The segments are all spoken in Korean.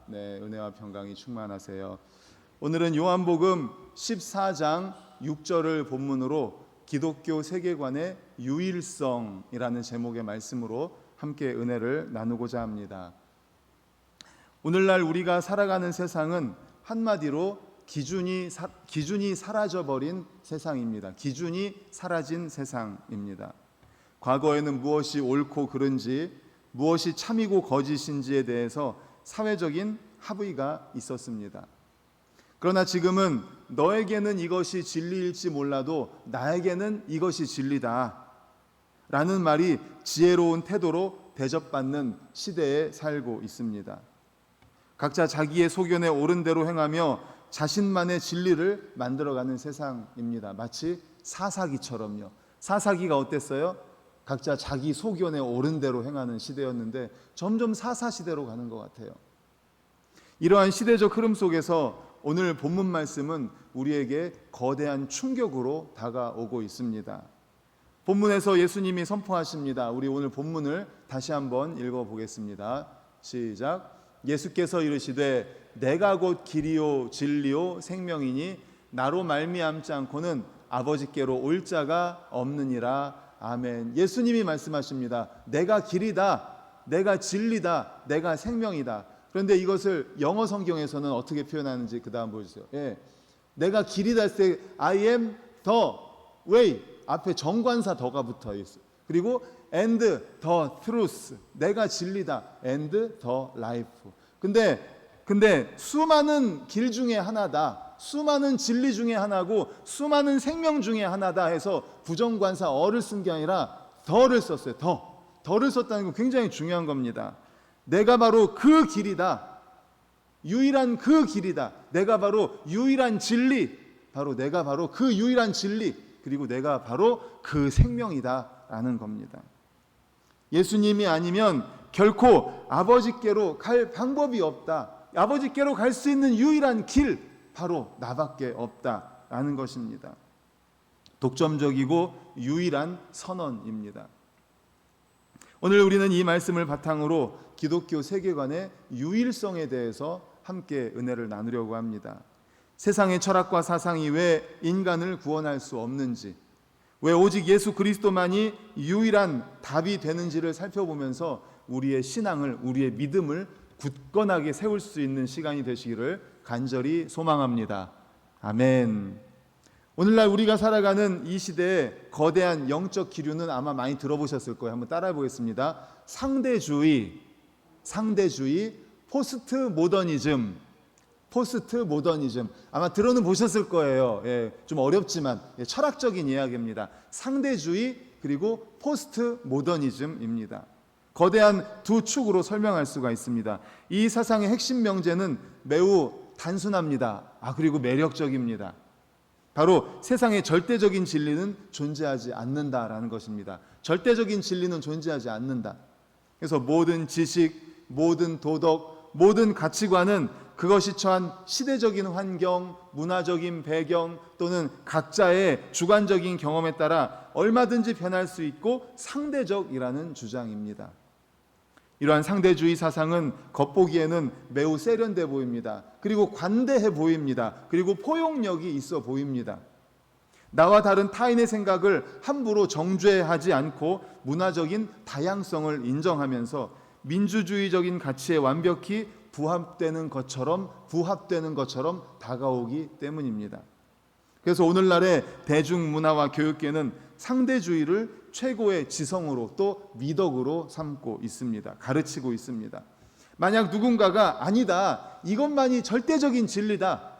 네, 은혜와 평강이 충만하세요. 오늘은 요한복음 14장 6절을 본문으로 기독교 세계관의 유일성이라는 제목의 말씀으로 함께 은혜를 나누고자 합니다. 오늘날 우리가 살아가는 세상은 한마디로 기준이 사라져버린 세상입니다. 기준이 사라진 세상입니다. 과거에는 무엇이 옳고 그른지, 무엇이 참이고 거짓인지에 대해서 사회적인 합의가 있었습니다. 그러나 지금은 너에게는 이것이 진리일지 몰라도 나에게는 이것이 진리다 라는 말이 지혜로운 태도로 대접받는 시대에 살고 있습니다. 각자 자기의 소견에 옳은 대로 행하며 자신만의 진리를 만들어가는 세상입니다. 마치 사사기처럼요. 사사기가 어땠어요? 각자 자기 소견에 옳은 대로 행하는 시대였는데 점점 사사시대로 가는 것 같아요. 이러한 시대적 흐름 속에서 오늘 본문 말씀은 우리에게 거대한 충격으로 다가오고 있습니다. 본문에서 예수님이 선포하십니다. 우리 오늘 본문을 다시 한번 읽어보겠습니다. 시작. 예수께서 이르시되 내가 곧 길이요 진리요 생명이니 나로 말미암지 않고는 아버지께로 올 자가 없느니라. 아멘. 예수님이 말씀하십니다. 내가 길이다, 내가 진리다, 내가 생명이다. 그런데 이것을 영어 성경에서는 어떻게 표현하는지 그 다음 보여주세요. 예. 내가 길이다 했을 때 I am the way 앞에 정관사 더가 붙어 있어요. 그리고 and the truth 내가 진리다 and the life. 근데 수많은 길 중에 하나다, 수많은 진리 중에 하나고 수많은 생명 중에 하나다 해서 부정관사 어를 쓴 게 아니라 더를 썼어요. 더를 썼다는 건 굉장히 중요한 겁니다. 내가 바로 그 길이다, 유일한 그 길이다, 내가 바로 유일한 진리, 내가 바로 그 유일한 진리, 그리고 내가 바로 그 생명이다 라는 겁니다. 예수님이 아니면 결코 아버지께로 갈 방법이 없다, 아버지께로 갈 수 있는 유일한 길 바로 나밖에 없다라는 것입니다. 독점적이고 유일한 선언입니다. 오늘 우리는 이 말씀을 바탕으로 기독교 세계관의 유일성에 대해서 함께 은혜를 나누려고 합니다. 세상의 철학과 사상이 왜 인간을 구원할 수 없는지, 왜 오직 예수 그리스도만이 유일한 답이 되는지를 살펴보면서 우리의 신앙을, 우리의 믿음을 굳건하게 세울 수 있는 시간이 되시기를 간절히 소망합니다. 아멘. 오늘날 우리가 살아가는 이 시대의 거대한 영적 기류는 아마 많이 들어보셨을 거예요. 한번 따라해 보겠습니다. 상대주의, 포스트 모더니즘. 아마 들어는 보셨을 거예요. 좀 어렵지만 철학적인 이야기입니다. 상대주의 그리고 포스트 모더니즘입니다. 거대한 두 축으로 설명할 수가 있습니다. 이 사상의 핵심 명제는 매우 단순합니다. 그리고 매력적입니다. 바로 세상의 절대적인 진리는 존재하지 않는다라는 것입니다. 절대적인 진리는 존재하지 않는다. 그래서 모든 지식, 모든 도덕, 모든 가치관은 그것이 처한 시대적인 환경, 문화적인 배경 또는 각자의 주관적인 경험에 따라 얼마든지 변할 수 있고 상대적이라는 주장입니다. 이러한 상대주의 사상은 겉보기에는 매우 세련돼 보입니다. 그리고 관대해 보입니다. 그리고 포용력이 있어 보입니다. 나와 다른 타인의 생각을 함부로 정죄하지 않고 문화적인 다양성을 인정하면서 민주주의적인 가치에 완벽히 부합되는 것처럼 다가오기 때문입니다. 그래서 오늘날의 대중문화와 교육계는 상대주의를 최고의 지성으로 또 미덕으로 삼고 있습니다. 가르치고 있습니다. 만약 누군가가 아니다, 이것만이 절대적인 진리다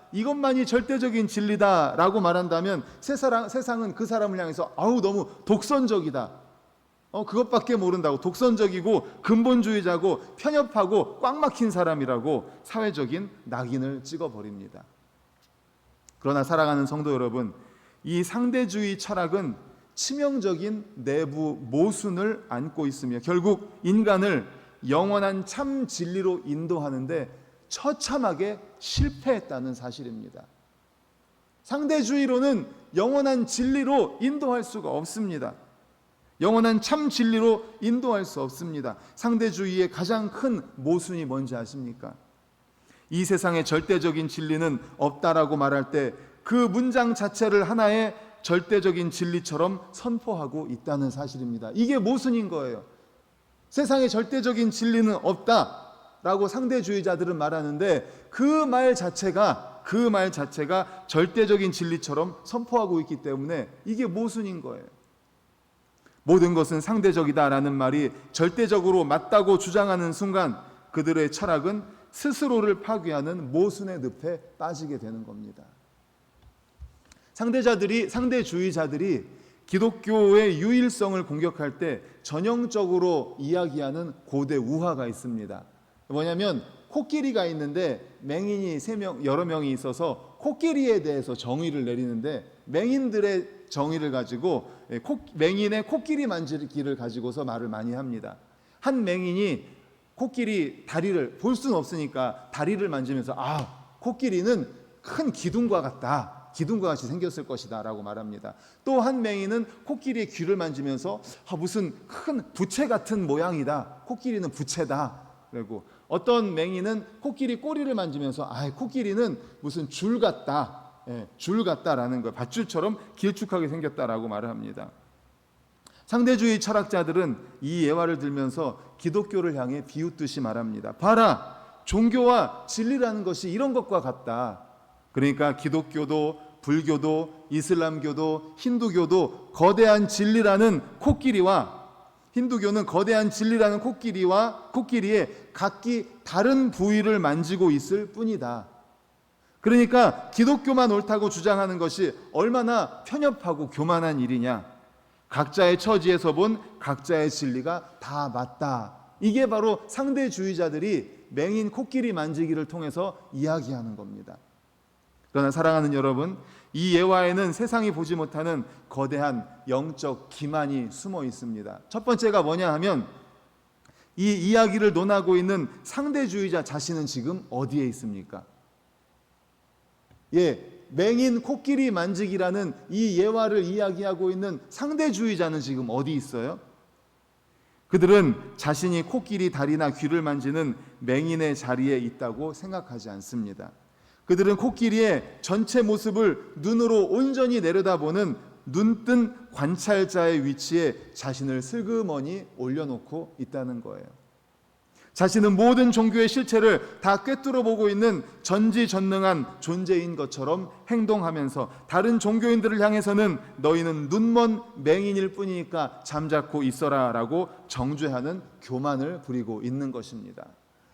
라고 말한다면 세상은 그 사람을 향해서 너무 독선적이다, 그것밖에 모른다고, 독선적이고 근본주의자고 편협하고 꽉 막힌 사람이라고 사회적인 낙인을 찍어버립니다. 그러나 사랑하는 성도 여러분, 이 상대주의 철학은 치명적인 내부 모순을 안고 있으며 결국 인간을 영원한 참 진리로 인도하는데 처참하게 실패했다는 사실입니다. 상대주의로는 영원한 진리로 인도할 수가 없습니다. 영원한 참 진리로 인도할 수 없습니다. 상대주의의 가장 큰 모순이 뭔지 아십니까? 이 세상에 절대적인 진리는 없다라고 말할 때 그 문장 자체를 하나의 절대적인 진리처럼 선포하고 있다는 사실입니다. 이게 모순인 거예요. 세상에 절대적인 진리는 없다라고 상대주의자들은 말하는데 그 말 자체가 절대적인 진리처럼 선포하고 있기 때문에 이게 모순인 거예요. 모든 것은 상대적이다라는 말이 절대적으로 맞다고 주장하는 순간 그들의 철학은 스스로를 파괴하는 모순의 늪에 빠지게 되는 겁니다. 상대주의자들이 기독교의 유일성을 공격할 때 전형적으로 이야기하는 고대 우화가 있습니다. 뭐냐면 코끼리가 있는데 맹인이 여러 명이 있어서 코끼리에 대해서 정의를 내리는데 맹인들의 정의를 가지고 맹인의 코끼리 만지기를 가지고서 말을 많이 합니다. 한 맹인이 코끼리 다리를 볼 수는 없으니까 다리를 만지면서 코끼리는 큰 기둥과 같다. 기둥과 같이 생겼을 것이다 라고 말합니다. 또 한 맹인은 코끼리의 귀를 만지면서 무슨 큰 부채 같은 모양이다. 코끼리는 부채다. 그리고 어떤 맹인은 코끼리 꼬리를 만지면서 코끼리는 무슨 줄 같다. 줄 같다라는 거, 밧줄처럼 길쭉하게 생겼다라고 말을 합니다. 상대주의 철학자들은 이 예화를 들면서 기독교를 향해 비웃듯이 말합니다. 봐라, 종교와 진리라는 것이 이런 것과 같다. 그러니까 기독교도 불교도 이슬람교도 힌두교도 거대한 진리라는 코끼리와 힌두교는 거대한 진리라는 코끼리의 각기 다른 부위를 만지고 있을 뿐이다. 그러니까 기독교만 옳다고 주장하는 것이 얼마나 편협하고 교만한 일이냐. 각자의 처지에서 본 각자의 진리가 다 맞다. 이게 바로 상대주의자들이 맹인 코끼리 만지기를 통해서 이야기하는 겁니다. 그러나 사랑하는 여러분, 이 예화에는 세상이 보지 못하는 거대한 영적 기만이 숨어 있습니다. 첫 번째가 뭐냐 하면 이 이야기를 논하고 있는 상대주의자 자신은 지금 어디에 있습니까? 맹인 코끼리 만지기라는 이 예화를 이야기하고 있는 상대주의자는 지금 어디 있어요? 그들은 자신이 코끼리 다리나 귀를 만지는 맹인의 자리에 있다고 생각하지 않습니다. 그들은 코끼리의 전체 모습을 눈으로 온전히 내려다보는 눈뜬 관찰자의 위치에 자신을 슬그머니 올려놓고 있다는 거예요. 자신은 모든 종교의 실체를 다 꿰뚫어 보고 있는 전지전능한 존재인 것처럼 행동하면서 다른 종교인들을 향해서는 너희는 눈먼 맹인일 뿐이니까 잠자코 있어라 라고 정죄하는 교만을 부리고 있는 것입니다.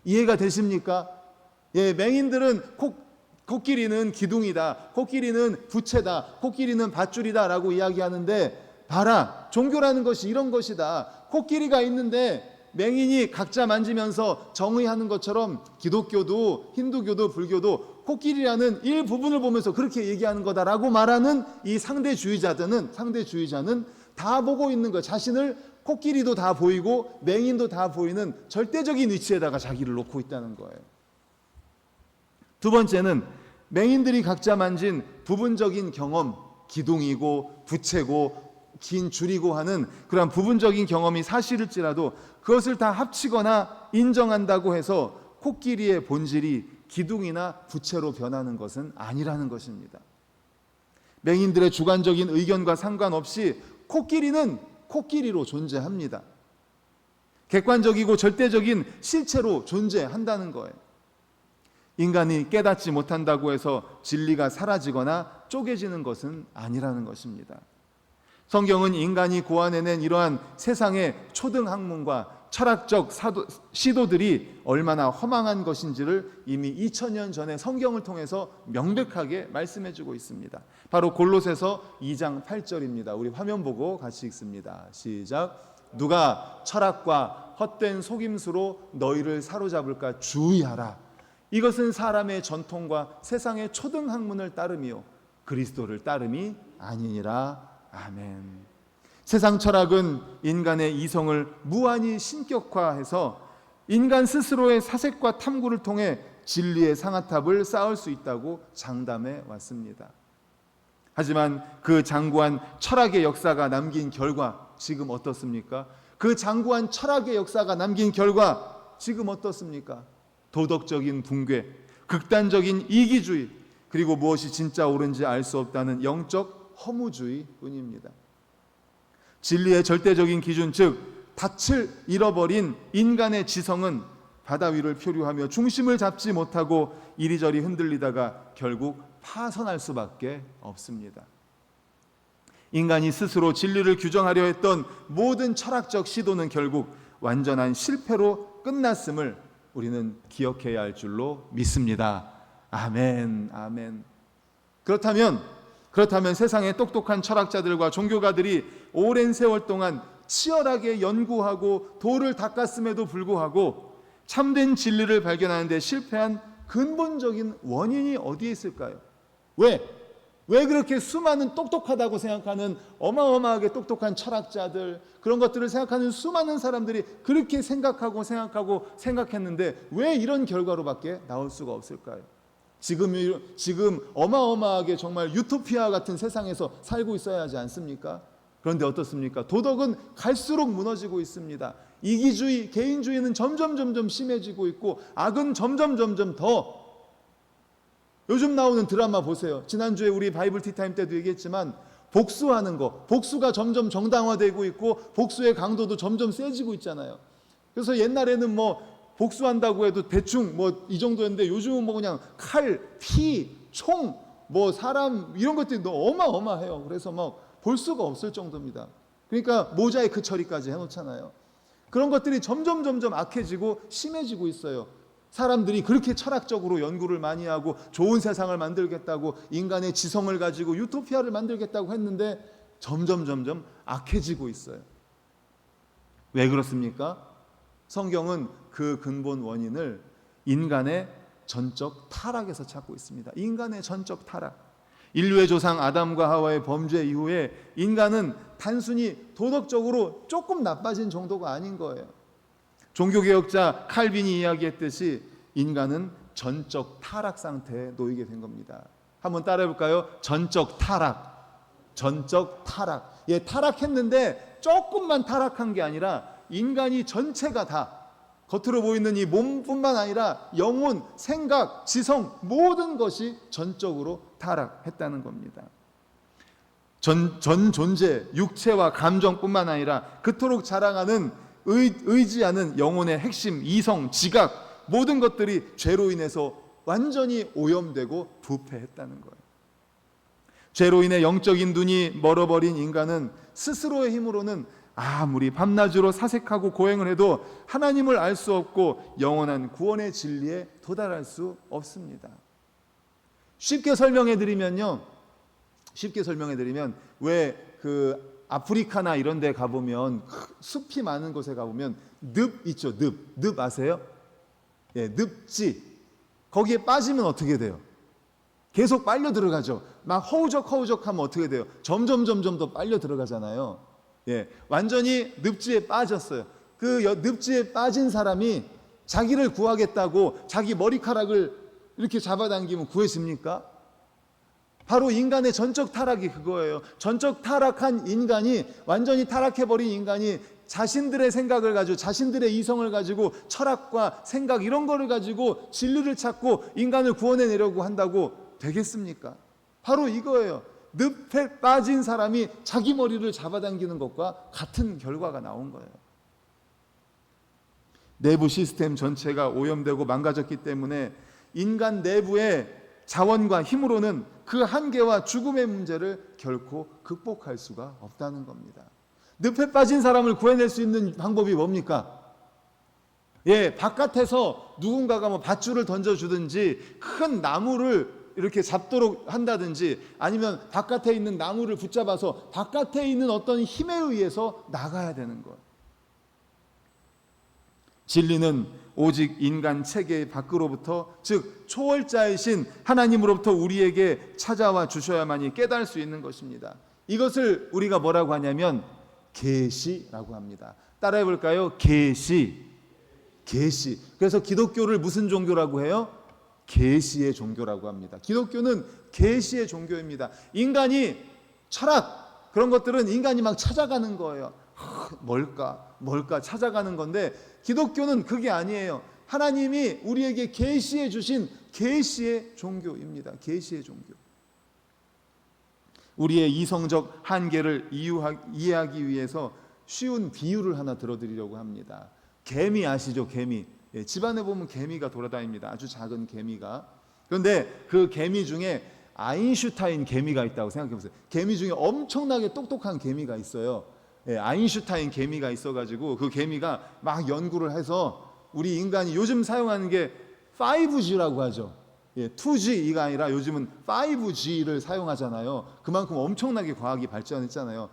이해가 되십니까? 맹인들은 코끼리는 기둥이다, 코끼리는 부채다, 코끼리는 밧줄이다 라고 이야기하는데 봐라, 종교라는 것이 이런 것이다. 코끼리가 있는데 맹인이 각자 만지면서 정의하는 것처럼 기독교도 힌두교도 불교도 코끼리라는 일부분을 보면서 그렇게 얘기하는 거다라고 말하는 이 상대주의자는 다 보고 있는 거예요. 자신을 코끼리도 다 보이고 맹인도 다 보이는 절대적인 위치에다가 자기를 놓고 있다는 거예요. 두 번째는 맹인들이 각자 만진 부분적인 경험, 기둥이고 부채고 긴 줄이고 하는 그런 부분적인 경험이 사실일지라도 그것을 다 합치거나 인정한다고 해서 코끼리의 본질이 기둥이나 부채로 변하는 것은 아니라는 것입니다. 맹인들의 주관적인 의견과 상관없이 코끼리는 코끼리로 존재합니다. 객관적이고 절대적인 실체로 존재한다는 거예요. 인간이 깨닫지 못한다고 해서 진리가 사라지거나 쪼개지는 것은 아니라는 것입니다. 성경은 인간이 고안해낸 이러한 세상의 초등학문과 철학적 시도들이 얼마나 허망한 것인지를 이미 2000년 전에 성경을 통해서 명백하게 말씀해주고 있습니다. 바로 골로새서 2장 8절입니다. 우리 화면 보고 같이 읽습니다. 시작. 누가 철학과 헛된 속임수로 너희를 사로잡을까 주의하라. 이것은 사람의 전통과 세상의 초등학문을 따름이요 그리스도를 따름이 아니니라. 아멘. 세상 철학은 인간의 이성을 무한히 신격화해서 인간 스스로의 사색과 탐구를 통해 진리의 상아탑을 쌓을 수 있다고 장담해 왔습니다. 하지만 그 장구한 철학의 역사가 남긴 결과 지금 어떻습니까? 그 장구한 철학의 역사가 남긴 결과 지금 어떻습니까? 도덕적인 붕괴, 극단적인 이기주의, 그리고 무엇이 진짜 옳은지 알 수 없다는 영적 허무주의뿐입니다. 진리의 절대적인 기준, 즉 닻을 잃어버린 인간의 지성은 바다 위를 표류하며 중심을 잡지 못하고 이리저리 흔들리다가 결국 파선할 수밖에 없습니다. 인간이 스스로 진리를 규정하려 했던 모든 철학적 시도는 결국 완전한 실패로 끝났음을 우리는 기억해야 할 줄로 믿습니다. 아멘, 아멘. 그렇다면 세상의 똑똑한 철학자들과 종교가들이 오랜 세월 동안 치열하게 연구하고 도를 닦았음에도 불구하고 참된 진리를 발견하는 데 실패한 근본적인 원인이 어디에 있을까요? 왜 그렇게 수많은 똑똑하다고 생각하는 어마어마하게 똑똑한 철학자들, 그런 것들을 생각하는 수많은 사람들이 그렇게 생각했는데 왜 이런 결과로밖에 나올 수가 없을까요? 지금 어마어마하게 정말 유토피아 같은 세상에서 살고 있어야 하지 않습니까? 그런데 어떻습니까? 도덕은 갈수록 무너지고 있습니다. 이기주의, 개인주의는 점점 심해지고 있고 악은 점점 더. 요즘 나오는 드라마 보세요. 지난주에 우리 바이블 티타임 때도 얘기했지만 복수하는 거, 복수가 점점 정당화되고 있고 복수의 강도도 점점 세지고 있잖아요. 그래서 옛날에는 복수한다고 해도 대충 이 정도였는데 요즘은 그냥 칼, 피, 총, 사람 이런 것들이 너무 어마어마해요. 그래서 볼 수가 없을 정도입니다. 그러니까 모자이크 처리까지 해놓잖아요. 그런 것들이 점점 악해지고 심해지고 있어요. 사람들이 그렇게 철학적으로 연구를 많이 하고 좋은 세상을 만들겠다고 인간의 지성을 가지고 유토피아를 만들겠다고 했는데 점점 악해지고 있어요. 왜 그렇습니까? 성경은 그 근본 원인을 인간의 전적 타락에서 찾고 있습니다. 인간의 전적 타락. 인류의 조상 아담과 하와의 범죄 이후에 인간은 단순히 도덕적으로 조금 나빠진 정도가 아닌 거예요. 종교개혁자 칼빈이 이야기했듯이 인간은 전적 타락 상태에 놓이게 된 겁니다. 한번 따라해볼까요? 전적 타락. 예, 타락했는데 조금만 타락한 게 아니라 인간이 전체가 다, 겉으로 보이는 이 몸뿐만 아니라 영혼, 생각, 지성 모든 것이 전적으로 타락했다는 겁니다. 전 존재, 육체와 감정뿐만 아니라 그토록 자랑하는 의지하는 영혼의 핵심, 이성, 지각 모든 것들이 죄로 인해서 완전히 오염되고 부패했다는 거예요. 죄로 인해 영적인 눈이 멀어버린 인간은 스스로의 힘으로는 아무리 밤낮으로 사색하고 고행을 해도 하나님을 알 수 없고 영원한 구원의 진리에 도달할 수 없습니다. 쉽게 설명해 드리면 왜 아프리카나 이런 데 가보면 숲이 많은 곳에 가보면 늪 있죠. 늪 아세요? 예, 늪지. 거기에 빠지면 어떻게 돼요? 계속 빨려 들어가죠. 막 허우적하면 어떻게 돼요? 점점 더 빨려 들어가잖아요. 예, 완전히 늪지에 빠졌어요. 그 늪지에 빠진 사람이 자기를 구하겠다고 자기 머리카락을 이렇게 잡아당기면 구해집니까? 바로 인간의 전적 타락이 그거예요. 전적 타락한 인간이, 완전히 타락해버린 인간이 자신들의 생각을 가지고, 자신들의 이성을 가지고, 철학과 생각 이런 거를 가지고 진리를 찾고 인간을 구원해내려고 한다고 되겠습니까? 바로 이거예요. 늪에 빠진 사람이 자기 머리를 잡아당기는 것과 같은 결과가 나온 거예요. 내부 시스템 전체가 오염되고 망가졌기 때문에 인간 내부의 자원과 힘으로는 그 한계와 죽음의 문제를 결코 극복할 수가 없다는 겁니다. 늪에 빠진 사람을 구해낼 수 있는 방법이 뭡니까? 예, 바깥에서 누군가가 밧줄을 던져주든지 큰 나무를 이렇게 잡도록 한다든지 아니면 바깥에 있는 나무를 붙잡아서 바깥에 있는 어떤 힘에 의해서 나가야 되는 거예요. 진리는 오직 인간 체계 밖으로부터, 즉 초월자이신 하나님으로부터 우리에게 찾아와 주셔야만이 깨달을 수 있는 것입니다. 이것을 우리가 뭐라고 하냐면 계시라고 합니다. 따라해 볼까요? 계시. 그래서 기독교를 무슨 종교라고 해요? 계시의 종교라고 합니다. 기독교는 계시의 종교입니다. 인간이 철학 그런 것들은 인간이 막 찾아가는 거예요. 뭘까 찾아가는 건데 기독교는 그게 아니에요. 하나님이 우리에게 계시해 주신 계시의 종교입니다. 계시의 종교. 우리의 이성적 한계를 이해하기 위해서 쉬운 비유를 하나 들어드리려고 합니다. 개미 아시죠? 개미. 예, 집안에 보면 개미가 돌아다닙니다. 아주 작은 개미가. 그런데 그 개미 중에 아인슈타인 개미가 있다고 생각해 보세요. 개미 중에 엄청나게 똑똑한 개미가 있어요. 예, 아인슈타인 개미가 있어가지고 그 개미가 막 연구를 해서 우리 인간이 요즘 사용하는 게 5G라고 하죠. 예, 2G가 아니라 요즘은 5G를 사용하잖아요. 그만큼 엄청나게 과학이 발전했잖아요.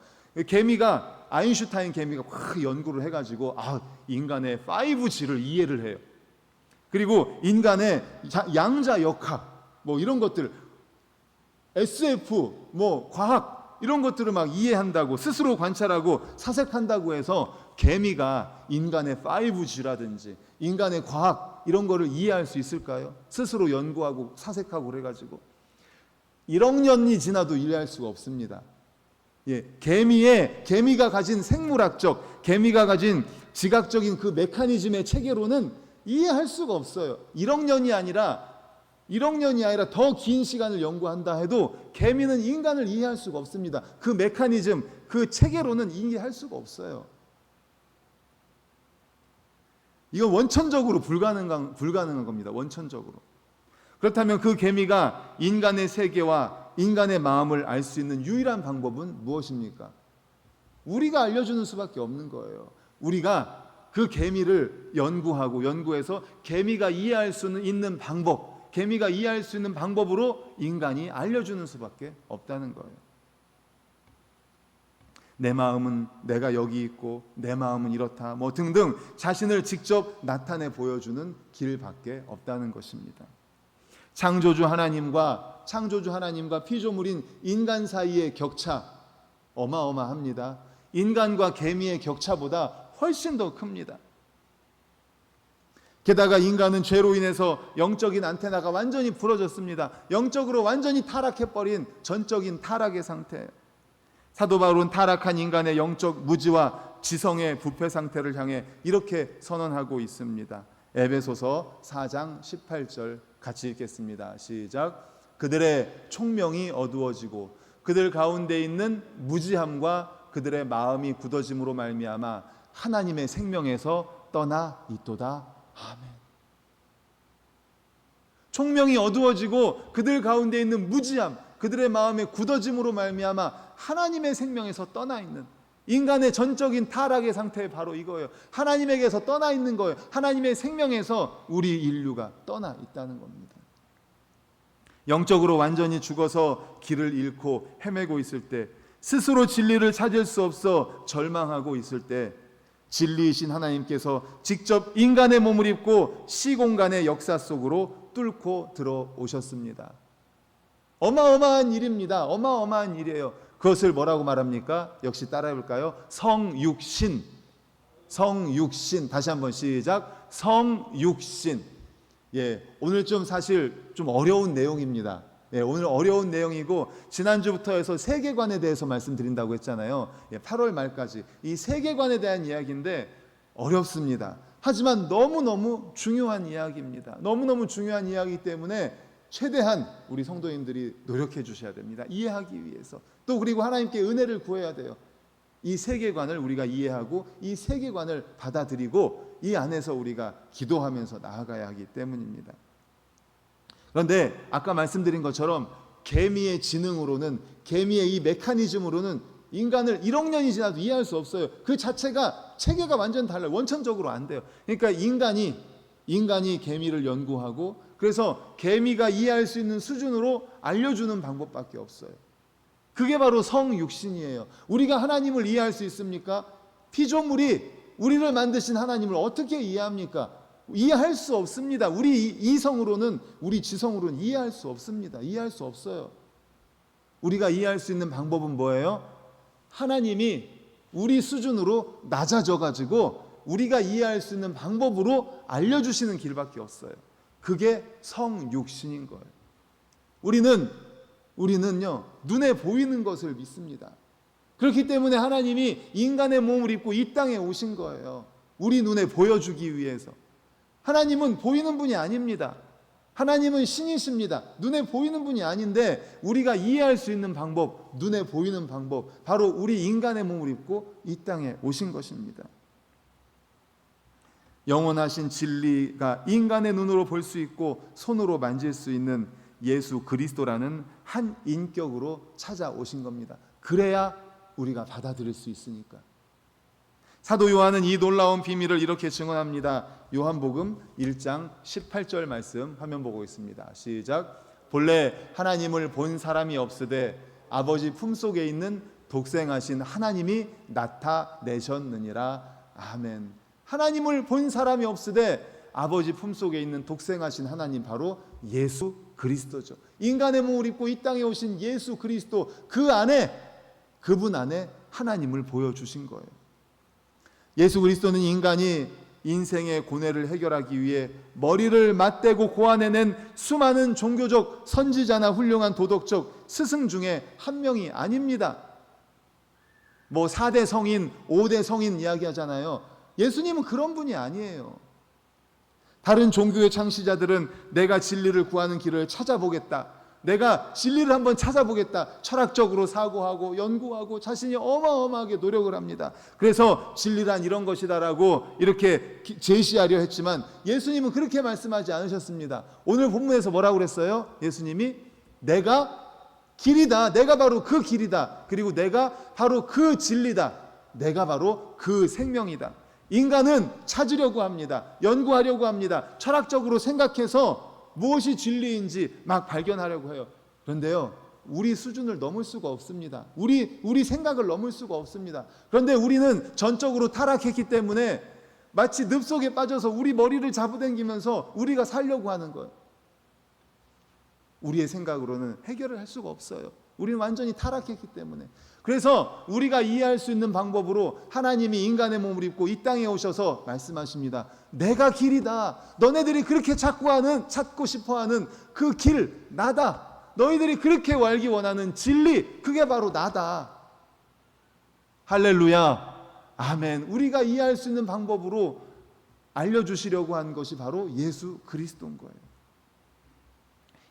개미가 아인슈타인 개미가 확 연구를 해가지고 인간의 5G를 이해를 해요. 그리고 인간의 양자 역학 뭐 이런 것들 SF 뭐 과학 이런 것들을 막 이해한다고 스스로 관찰하고 사색한다고 해서 개미가 인간의 5G라든지 인간의 과학 이런 거를 이해할 수 있을까요? 스스로 연구하고 사색하고 그래가지고 1억 년이 지나도 이해할 수가 없습니다. 예, 개미가 가진 생물학적, 개미가 가진 지각적인 그 메커니즘의 체계로는 이해할 수가 없어요. 1억 년이 아니라 더 긴 시간을 연구한다 해도 개미는 인간을 이해할 수가 없습니다. 그 메커니즘, 그 체계로는 이해할 수가 없어요. 이건 원천적으로 불가능한 겁니다. 원천적으로. 그렇다면 그 개미가 인간의 세계와 인간의 마음을 알 수 있는 유일한 방법은 무엇입니까? 우리가 알려주는 수밖에 없는 거예요. 우리가 그 개미를 연구해서 개미가 이해할 수 있는 방법, 개미가 이해할 수 있는 방법으로 인간이 알려주는 수밖에 없다는 거예요. 내 마음은 내가 여기 있고 내 마음은 이렇다 뭐 등등 자신을 직접 나타내 보여주는 길밖에 없다는 것입니다. 창조주 하나님과 피조물인 인간 사이의 격차 어마어마합니다. 인간과 개미의 격차보다 훨씬 더 큽니다. 게다가 인간은 죄로 인해서 영적인 안테나가 완전히 부러졌습니다. 영적으로 완전히 타락해버린 전적인 타락의 상태예요. 사도 바울은 타락한 인간의 영적 무지와 지성의 부패 상태를 향해 이렇게 선언하고 있습니다. 에베소서 4장 18절 같이 읽겠습니다. 시작. 그들의 총명이 어두워지고 그들 가운데 있는 무지함과 그들의 마음이 굳어짐으로 말미암아 하나님의 생명에서 떠나 있도다. 아멘. 총명이 어두워지고 그들 가운데 있는 무지함, 그들의 마음의 굳어짐으로 말미암아 하나님의 생명에서 떠나 있는 인간의 전적인 타락의 상태 바로 이거예요. 하나님에게서 떠나 있는 거예요. 하나님의 생명에서 우리 인류가 떠나 있다는 겁니다. 영적으로 완전히 죽어서 길을 잃고 헤매고 있을 때, 스스로 진리를 찾을 수 없어 절망하고 있을 때 진리이신 하나님께서 직접 인간의 몸을 입고 시공간의 역사 속으로 뚫고 들어오셨습니다. 어마어마한 일입니다. 어마어마한 일이에요. 그것을 뭐라고 말합니까? 역시 따라해볼까요? 성육신. 다시 한번 시작. 성육신. 예, 오늘 사실 좀 어려운 내용입니다. 예, 오늘 어려운 내용이고 지난주부터 해서 세계관에 대해서 말씀드린다고 했잖아요. 예, 8월 말까지 이 세계관에 대한 이야기인데 어렵습니다. 하지만 너무너무 중요한 이야기입니다. 너무너무 중요한 이야기이기 때문에 최대한 우리 성도님들이 노력해 주셔야 됩니다. 이해하기 위해서. 또 그리고 하나님께 은혜를 구해야 돼요. 이 세계관을 우리가 이해하고 이 세계관을 받아들이고 이 안에서 우리가 기도하면서 나아가야 하기 때문입니다. 그런데 아까 말씀드린 것처럼 개미의 지능으로는, 개미의 이 메커니즘으로는 인간을 1억 년이 지나도 이해할 수 없어요. 그 자체가 체계가 완전 달라요. 원천적으로 안 돼요. 그러니까 인간이 개미를 연구하고 그래서 개미가 이해할 수 있는 수준으로 알려주는 방법밖에 없어요. 그게 바로 성육신이에요. 우리가 하나님을 이해할 수 있습니까? 피조물이 우리를 만드신 하나님을 어떻게 이해합니까? 이해할 수 없습니다. 우리 이성으로는, 우리 지성으로는 이해할 수 없습니다. 이해할 수 없어요. 우리가 이해할 수 있는 방법은 뭐예요? 하나님이 우리 수준으로 낮아져가지고 우리가 이해할 수 있는 방법으로 알려주시는 길밖에 없어요. 그게 성육신인 거예요. 우리는요, 눈에 보이는 것을 믿습니다. 그렇기 때문에 하나님이 인간의 몸을 입고 이 땅에 오신 거예요. 우리 눈에 보여주기 위해서. 하나님은 보이는 분이 아닙니다. 하나님은 신이십니다. 눈에 보이는 분이 아닌데 우리가 이해할 수 있는 방법, 눈에 보이는 방법, 바로 우리 인간의 몸을 입고 이 땅에 오신 것입니다. 영원하신 진리가 인간의 눈으로 볼 수 있고 손으로 만질 수 있는 예수 그리스도라는 한 인격으로 찾아오신 겁니다. 그래야 우리가 받아들일 수 있으니까. 사도 요한은 이 놀라운 비밀을 이렇게 증언합니다. 요한복음 1장 18절 말씀 화면 보고 있습니다. 시작. 본래 하나님을 본 사람이 없으되 아버지 품속에 있는 독생하신 하나님이 나타내셨느니라. 아멘. 하나님을 본 사람이 없으되 아버지 품속에 있는 독생하신 하나님, 바로 예수 그리스도죠. 인간의 몸을 입고 이 땅에 오신 예수 그리스도, 그분 안에 하나님을 보여주신 거예요. 예수 그리스도는 인간이 인생의 고뇌를 해결하기 위해 머리를 맞대고 고안해낸 수많은 종교적 선지자나 훌륭한 도덕적 스승 중에 한 명이 아닙니다. 4대 성인, 5대 성인 이야기하잖아요. 예수님은 그런 분이 아니에요. 다른 종교의 창시자들은 내가 진리를 구하는 길을 찾아보겠다, 내가 진리를 한번 찾아보겠다, 철학적으로 사고하고 연구하고 자신이 어마어마하게 노력을 합니다. 그래서 진리란 이런 것이다라고 이렇게 제시하려 했지만 예수님은 그렇게 말씀하지 않으셨습니다. 오늘 본문에서 뭐라고 그랬어요? 예수님이 내가 길이다, 내가 바로 그 길이다, 그리고 내가 바로 그 진리다, 내가 바로 그 생명이다. 인간은 찾으려고 합니다. 연구하려고 합니다. 철학적으로 생각해서 무엇이 진리인지 막 발견하려고 해요. 그런데요, 우리 수준을 넘을 수가 없습니다. 우리 생각을 넘을 수가 없습니다. 그런데 우리는 전적으로 타락했기 때문에 마치 늪 속에 빠져서 우리 머리를 잡아당기면서 우리가 살려고 하는 거예요. 우리의 생각으로는 해결을 할 수가 없어요. 우리는 완전히 타락했기 때문에. 그래서 우리가 이해할 수 있는 방법으로 하나님이 인간의 몸을 입고 이 땅에 오셔서 말씀하십니다. 내가 길이다. 너네들이 그렇게 찾고 싶어하는 그 길, 나다. 너희들이 그렇게 알기 원하는 진리, 그게 바로 나다. 할렐루야, 아멘. 우리가 이해할 수 있는 방법으로 알려주시려고 한 것이 바로 예수 그리스도인 거예요.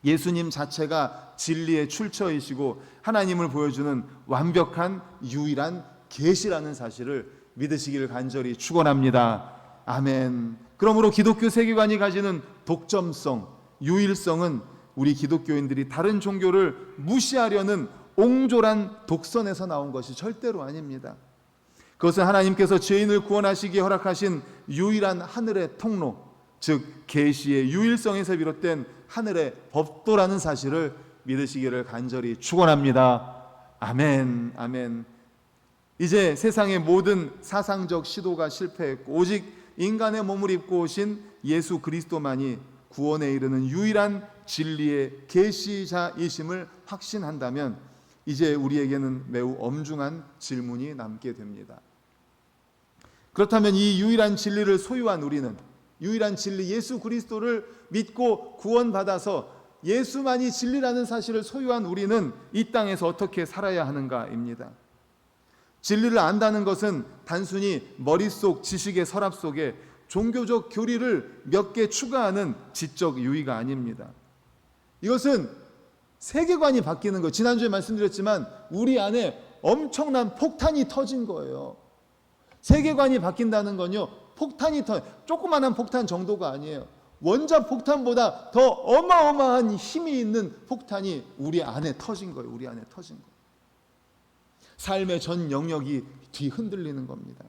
예수님 자체가 진리의 출처이시고 하나님을 보여주는 완벽한 유일한 계시라는 사실을 믿으시기를 간절히 축원합니다. 아멘. 그러므로 기독교 세계관이 가지는 독점성, 유일성은 우리 기독교인들이 다른 종교를 무시하려는 옹졸한 독선에서 나온 것이 절대로 아닙니다. 그것은 하나님께서 죄인을 구원하시기에 허락하신 유일한 하늘의 통로, 즉 계시의 유일성에서 비롯된 하늘의 법도라는 사실을 믿으시기를 간절히 축원합니다. 아멘, 아멘. 이제 세상의 모든 사상적 시도가 실패했고 오직 인간의 몸을 입고 오신 예수 그리스도만이 구원에 이르는 유일한 진리의 계시자이심을 확신한다면 이제 우리에게는 매우 엄중한 질문이 남게 됩니다. 그렇다면 이 유일한 진리를 소유한 우리는, 유일한 진리 예수 그리스도를 믿고 구원받아서 예수만이 진리라는 사실을 소유한 우리는 이 땅에서 어떻게 살아야 하는가입니다. 진리를 안다는 것은 단순히 머릿속 지식의 서랍 속에 종교적 교리를 몇 개 추가하는 지적 유의가 아닙니다. 이것은 세계관이 바뀌는 거예요. 지난주에 말씀드렸지만 우리 안에 엄청난 폭탄이 터진 거예요. 세계관이 바뀐다는 건요, 조그만한 폭탄 정도가 아니에요. 원자 폭탄보다 더 어마어마한 힘이 있는 폭탄이 우리 안에 터진 거예요. 우리 안에 터진 거예요. 삶의 전 영역이 뒤흔들리는 겁니다.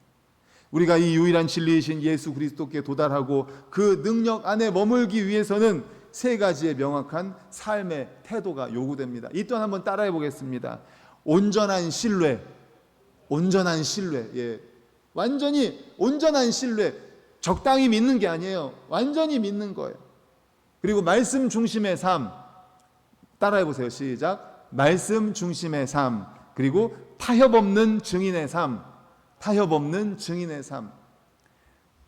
우리가 이 유일한 진리이신 예수 그리스도께 도달하고 그 능력 안에 머물기 위해서는 세 가지의 명확한 삶의 태도가 요구됩니다. 이 또한 한번 따라해 보겠습니다. 온전한 신뢰, 온전한 신뢰. 예. 완전히 온전한 신뢰. 적당히 믿는 게 아니에요. 완전히 믿는 거예요. 그리고 말씀 중심의 삶. 따라해 보세요. 시작. 말씀 중심의 삶. 그리고 타협 없는 증인의 삶. 타협 없는 증인의 삶.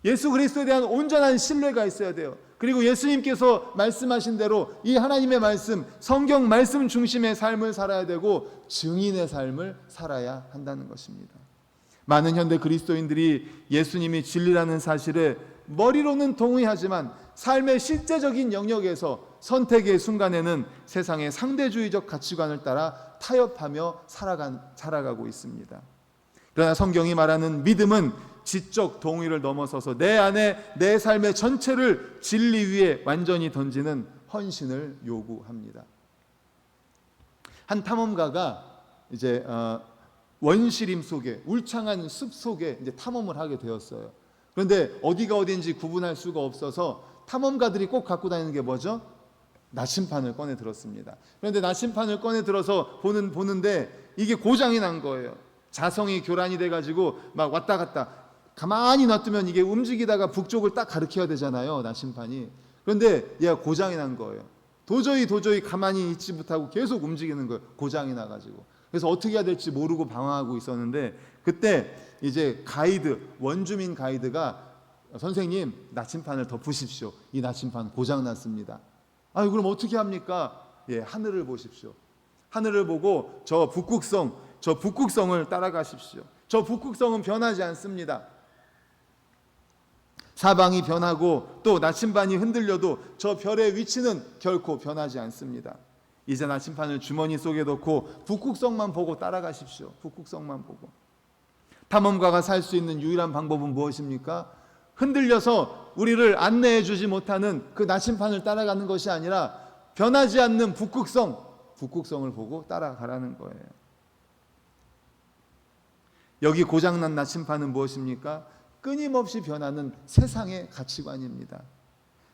예수 그리스도에 대한 온전한 신뢰가 있어야 돼요. 그리고 예수님께서 말씀하신 대로 이 하나님의 말씀, 성경 말씀 중심의 삶을 살아야 되고 증인의 삶을 살아야 한다는 것입니다. 많은 현대 그리스도인들이 예수님이 진리라는 사실에 머리로는 동의하지만 삶의 실제적인 영역에서 선택의 순간에는 세상의 상대주의적 가치관을 따라 타협하며 살아가고 있습니다. 그러나 성경이 말하는 믿음은 지적 동의를 넘어서서 내 안에 내 삶의 전체를 진리 위에 완전히 던지는 헌신을 요구합니다. 한 탐험가가 이제 원시림 속에, 울창한 숲 속에 이제 탐험을 하게 되었어요. 그런데 어디가 어디인지 구분할 수가 없어서 탐험가들이 꼭 갖고 다니는 게 뭐죠? 나침판을 꺼내 들었습니다. 그런데 나침판을 꺼내 들어서 보는데 이게 고장이 난 거예요. 자성이 교란이 돼가지고 막 왔다 갔다, 가만히 놔두면 이게 움직이다가 북쪽을 딱 가리켜야 되잖아요, 나침판이. 그런데 얘가 고장이 난 거예요. 도저히 가만히 있지 못하고 계속 움직이는 거예요, 고장이 나가지고. 그래서 어떻게 해야 될지 모르고 방황하고 있었는데, 그때 이제 가이드, 원주민 가이드가 선생님, 나침판을 덮으십시오. 이 나침판 고장 났습니다. 아유, 그럼 어떻게 합니까? 예, 하늘을 보십시오. 하늘을 보고 저 북극성을 따라가십시오. 저 북극성은 변하지 않습니다. 사방이 변하고 또 나침반이 흔들려도 저 별의 위치는 결코 변하지 않습니다. 이제 나침판을 주머니 속에 넣고 북극성만 보고 따라가십시오. 북극성만 보고. 탐험가가 살 수 있는 유일한 방법은 무엇입니까? 흔들려서 우리를 안내해 주지 못하는 그 나침판을 따라가는 것이 아니라 변하지 않는 북극성을 보고 따라가라는 거예요. 여기 고장난 나침판은 무엇입니까? 끊임없이 변하는 세상의 가치관입니다.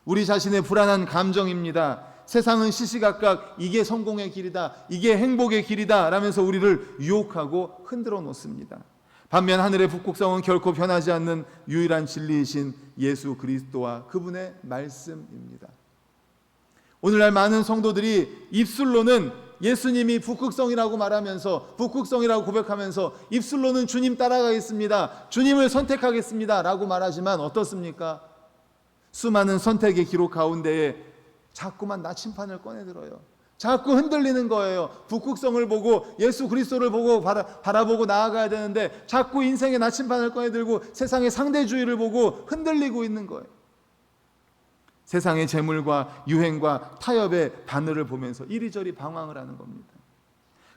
우리 자신의 불안한 감정입니다. 세상은 시시각각 이게 성공의 길이다, 이게 행복의 길이다 라면서 우리를 유혹하고 흔들어 놓습니다. 반면 하늘의 북극성은 결코 변하지 않는 유일한 진리이신 예수 그리스도와 그분의 말씀입니다. 오늘날 많은 성도들이 입술로는 예수님이 북극성이라고 말하면서, 북극성이라고 고백하면서 입술로는 주님 따라가겠습니다, 주님을 선택하겠습니다 라고 말하지만 어떻습니까? 수많은 선택의 기록 가운데에 자꾸만 나침판을 꺼내들어요. 자꾸 흔들리는 거예요. 북극성을 보고 예수 그리스도를 보고 바라보고 나아가야 되는데 자꾸 인생의 나침판을 꺼내들고 세상의 상대주의를 보고 흔들리고 있는 거예요. 세상의 재물과 유행과 타협의 바늘을 보면서 이리저리 방황을 하는 겁니다.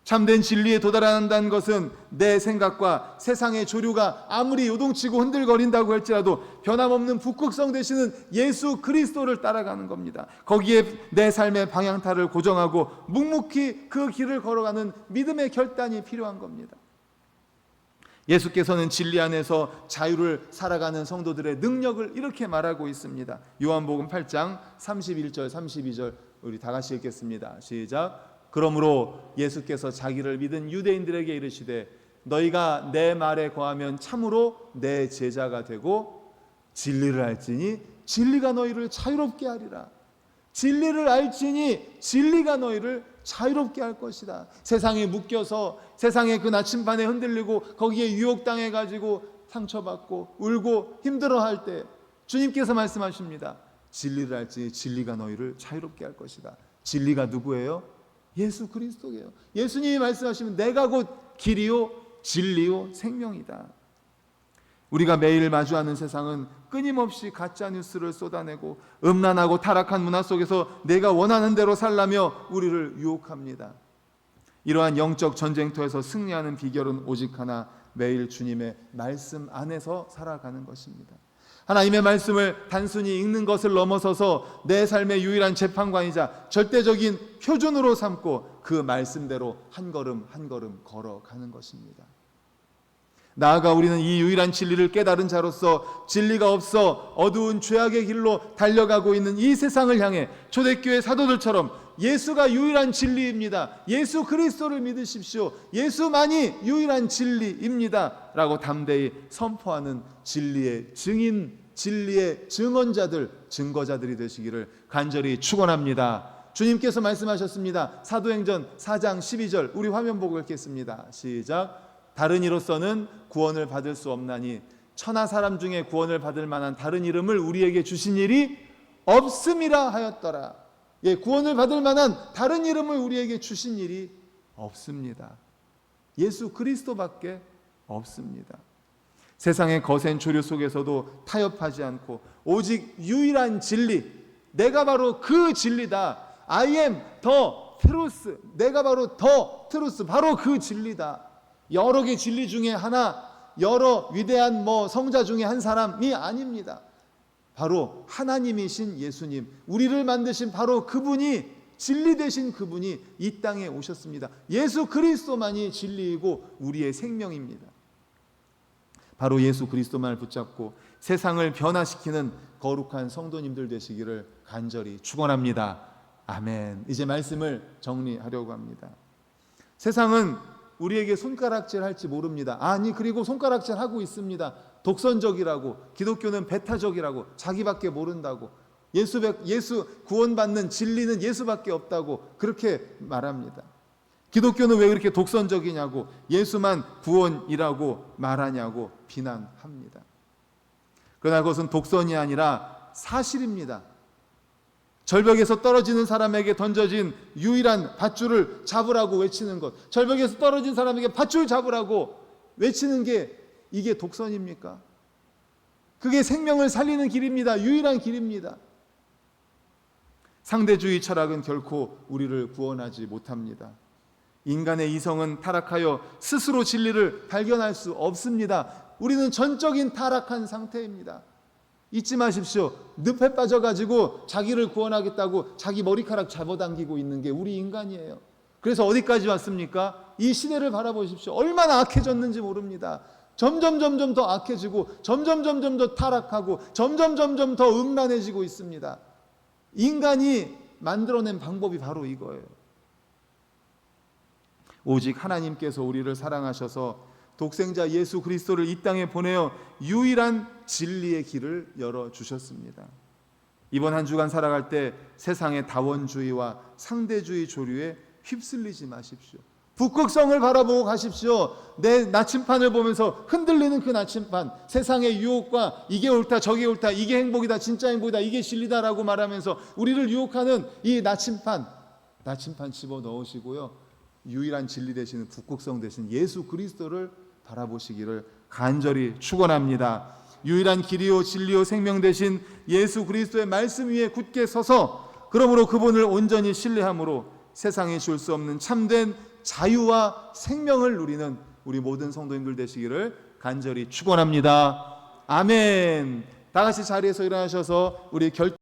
참된 진리에 도달한다는 것은 내 생각과 세상의 조류가 아무리 요동치고 흔들거린다고 할지라도 변함없는 북극성 되시는 예수 그리스도를 따라가는 겁니다. 거기에 내 삶의 방향타를 고정하고 묵묵히 그 길을 걸어가는 믿음의 결단이 필요한 겁니다. 예수께서는 진리 안에서 자유를 살아가는 성도들의 능력을 이렇게 말하고 있습니다. 요한복음 8장 31절 32절 우리 다 같이 읽겠습니다. 시작. 그러므로 예수께서 자기를 믿은 유대인들에게 이르시되 너희가 내 말에 거하면 참으로 내 제자가 되고 진리를 알지니 진리가 너희를 자유롭게 하리라. 진리를 알지니 진리가 너희를 자유롭게 할 것이다. 세상에 묶여서 세상의 그 나침반에 흔들리고 거기에 유혹당해 가지고 상처받고 울고 힘들어할 때 주님께서 말씀하십니다. 진리를 알지니 진리가 너희를 자유롭게 할 것이다. 진리가 누구예요? 예수 그리스도예요. 예수님이 말씀하시면 내가 곧 길이요 진리요 생명이다. 우리가 매일 마주하는 세상은 끊임없이 가짜 뉴스를 쏟아내고 음란하고 타락한 문화 속에서 내가 원하는 대로 살라며 우리를 유혹합니다. 이러한 영적 전쟁터에서 승리하는 비결은 오직 하나, 매일 주님의 말씀 안에서 살아가는 것입니다. 하나님의 말씀을 단순히 읽는 것을 넘어서서 내 삶의 유일한 재판관이자 절대적인 표준으로 삼고 그 말씀대로 한 걸음 한 걸음 걸어가는 것입니다. 나아가 우리는 이 유일한 진리를 깨달은 자로서 진리가 없어 어두운 죄악의 길로 달려가고 있는 이 세상을 향해 초대교회 사도들처럼 예수가 유일한 진리입니다, 예수 그리스도를 믿으십시오, 예수만이 유일한 진리입니다 라고 담대히 선포하는 진리의 증인, 진리의 증언자들, 증거자들이 되시기를 간절히 축원합니다. 주님께서 말씀하셨습니다. 사도행전 4장 12절 우리 화면 보고 읽겠습니다. 시작. 다른 이로서는 구원을 받을 수 없나니 천하 사람 중에 구원을 받을 만한 다른 이름을 우리에게 주신 일이 없음이라 하였더라. 예, 구원을 받을 만한 다른 이름을 우리에게 주신 일이 없습니다. 예수 그리스도밖에 없습니다. 세상의 거센 조류 속에서도 타협하지 않고 오직 유일한 진리, 내가 바로 그 진리다. I am the truth. 내가 바로 the truth, 바로 그 진리다. 여러 개 진리 중에 하나, 여러 위대한 성자 중에 한 사람이 아닙니다. 바로 하나님이신 예수님, 우리를 만드신 바로 그분이, 진리 되신 그분이 이 땅에 오셨습니다. 예수 그리스도만이 진리이고 우리의 생명입니다. 바로 예수 그리스도만을 붙잡고 세상을 변화시키는 거룩한 성도님들 되시기를 간절히 축원합니다. 아멘. 이제 말씀을 정리하려고 합니다. 세상은 우리에게 손가락질 할지 모릅니다. 그리고 손가락질 하고 있습니다. 독선적이라고, 기독교는 배타적이라고, 자기밖에 모른다고, 예수 구원받는 진리는 예수밖에 없다고 그렇게 말합니다. 기독교는 왜 그렇게 독선적이냐고, 예수만 구원이라고 말하냐고 비난합니다. 그러나 그것은 독선이 아니라 사실입니다. 절벽에서 떨어지는 사람에게 던져진 유일한 밧줄을 잡으라고 외치는 것, 절벽에서 떨어진 사람에게 밧줄 잡으라고 외치는 게 이게 독선입니까? 그게 생명을 살리는 길입니다. 유일한 길입니다. 상대주의 철학은 결코 우리를 구원하지 못합니다. 인간의 이성은 타락하여 스스로 진리를 발견할 수 없습니다. 우리는 전적인 타락한 상태입니다. 잊지 마십시오. 늪에 빠져가지고 자기를 구원하겠다고 자기 머리카락 잡아당기고 있는 게 우리 인간이에요. 그래서 어디까지 왔습니까? 이 시대를 바라보십시오. 얼마나 악해졌는지 모릅니다. 점점 더 악해지고 점점 더 타락하고 점점 더 음란해지고 있습니다. 인간이 만들어낸 방법이 바로 이거예요. 오직 하나님께서 우리를 사랑하셔서 독생자 예수 그리스도를 이 땅에 보내어 유일한 진리의 길을 열어주셨습니다. 이번 한 주간 살아갈 때 세상의 다원주의와 상대주의 조류에 휩쓸리지 마십시오. 북극성을 바라보고 가십시오. 내 나침판을 보면서 흔들리는 그 나침판, 세상의 유혹과 이게 옳다 저게 옳다, 이게 행복이다 진짜 행복이다, 이게 진리다라고 말하면서 우리를 유혹하는 이 나침판 집어넣으시고요, 유일한 진리 되시는 북극성 되신 예수 그리스도를 바라보시기를 간절히 축원합니다. 유일한 길이요 진리요 생명 되신 예수 그리스도의 말씀 위에 굳게 서서 그러므로 그분을 온전히 신뢰함으로 세상에 줄 수 없는 참된 자유와 생명을 누리는 우리 모든 성도님들 되시기를 간절히 축원합니다. 아멘. 다 같이 자리에서 일어나셔서 우리